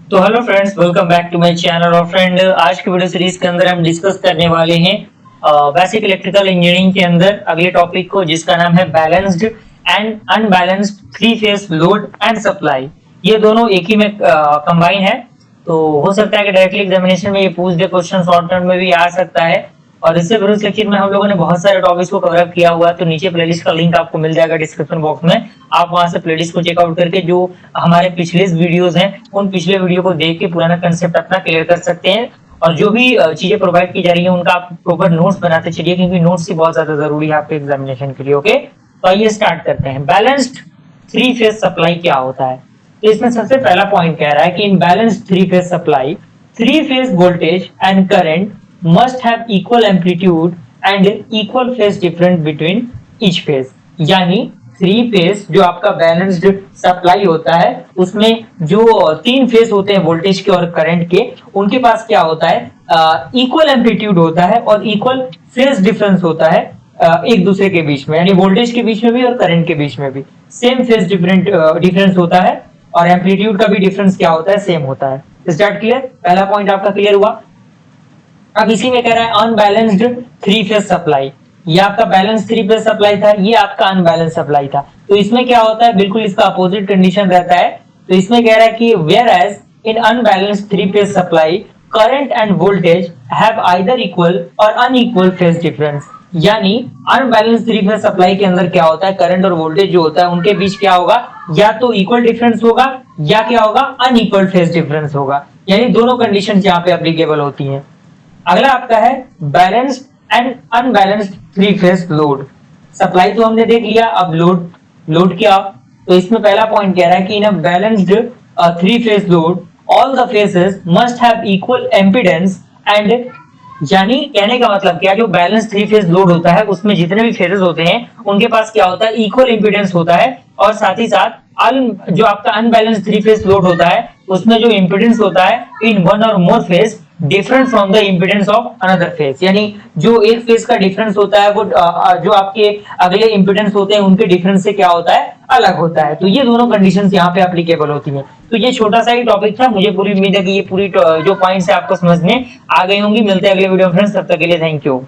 तो hello friends, welcome back to my channel. और friend, आज की वीडियो सीरीज के अंदर हम डिस्कस करने वाले हैं बेसिक इलेक्ट्रिकल इंजीनियरिंग के अंदर अगले टॉपिक को, जिसका नाम है balanced and unbalanced three phase load and supply. ये दोनों एक ही में कंबाइन है, तो हो सकता है कि डायरेक्टली एग्जामिनेशन में ये पूछ दे, क्वेश्चन शॉर्ट टर्म में भी आ सकता है। और इससे विरुद्ध लेक्चर में हम लोगों ने बहुत सारे टॉपिक्स को कवर अप किया हुआ है, तो नीचे प्लेलिस्ट का लिंक आपको मिल जाएगा डिस्क्रिप्शन बॉक्स में। आप वहां से प्लेलिस्ट को चेकआउट करके जो हमारे पिछले वीडियोस हैं उन पिछले वीडियो को देख के पुराना कंसेप्ट अपना क्लियर कर सकते हैं। और जो भी चीजें प्रोवाइड की जा रही है उनका आप प्रॉपर नोट्स बनाते चलिए, क्योंकि नोट्स ही बहुत ज्यादा जरूरी है आपके एग्जामिनेशन के लिए। ओके, तो आइए स्टार्ट करते हैं। बैलेंस्ड थ्री फेज सप्लाई क्या होता है? तो इसमें सबसे पहला पॉइंट कह रहा है कि इन balanced three phase supply, three phase voltage and current must have equal amplitude and equal phase difference between each phase। यानी थ्री फेज जो आपका बैलेंस्ड सप्लाई होता है, उसमें जो तीन फेज होते हैं वोल्टेज के और करंट के, उनके पास क्या होता है? इक्वल एम्पलीट्यूड होता है और इक्वल फेज डिफरेंस होता है एक दूसरे के बीच में, यानी वोल्टेज के बीच में भी और करंट के बीच में भी सेम फेज डिफरेंस होता है, और एम्पलीट्यूड का भी डिफरेंस क्या होता है? सेम होता है। Start clear? पहला पॉइंट आपका क्लियर हुआ। अब इसी में कह रहा है अनबैलेंस्ड थ्री फेज सप्लाई। ये आपका बैलेंस थ्री फेज सप्लाई था, ये आपका अनबैलेंस सप्लाई था। तो इसमें क्या होता है? बिल्कुल इसका अपोजिट कंडीशन रहता है। तो इसमें कह रहा है कि whereas in unbalanced three phase supply current and voltage have either equal or unequal phase difference. यानी अनबैलेंस थ्री फेज सप्लाई के अंदर क्या होता है? करंट और वोल्टेज जो होता है उनके बीच क्या होगा? या तो इक्वल डिफरेंस होगा या क्या होगा? अनइक्वल फेज डिफरेंस होगा। यानी दोनों कंडीशन यहाँ पे एप्लीकेबल होती हैं। अगला आपका है balanced and unbalanced three phase load. Supply तो हमने देख लिया, अब लोड क्या? तो इसमें पहला पॉइंट कह रहा है कि in a balanced three phase load all the phases must have equal impedance and, यानी कहने का मतलब क्या, जो बैलेंस थ्री फेज लोड होता है उसमें जितने भी फेजेस होते हैं उनके पास क्या होता है? इक्वल इम्पीडेंस होता है। और साथ ही साथ जो आपका अनबैलेंस थ्री फेज लोड होता है उसमें जो इम्पीडेंस होता है इन वन और more phase different from the impedance of another phase. यानी जो एक फेज का डिफरेंस होता है वो जो आपके अगले इम्पीडेंस होते हैं उनके डिफरेंस से क्या होता है? अलग होता है। तो ये दोनों कंडीशंस यहाँ पे एप्लीकेबल होती हैं। तो ये छोटा सा ही टॉपिक था, मुझे पूरी उम्मीद है कि ये पूरी जो पॉइंट्स है आपको समझ में आ गई होंगी। मिलते हैं अगले वीडियो में फ्रेंड्स, तब तक के लिए थैंक यू।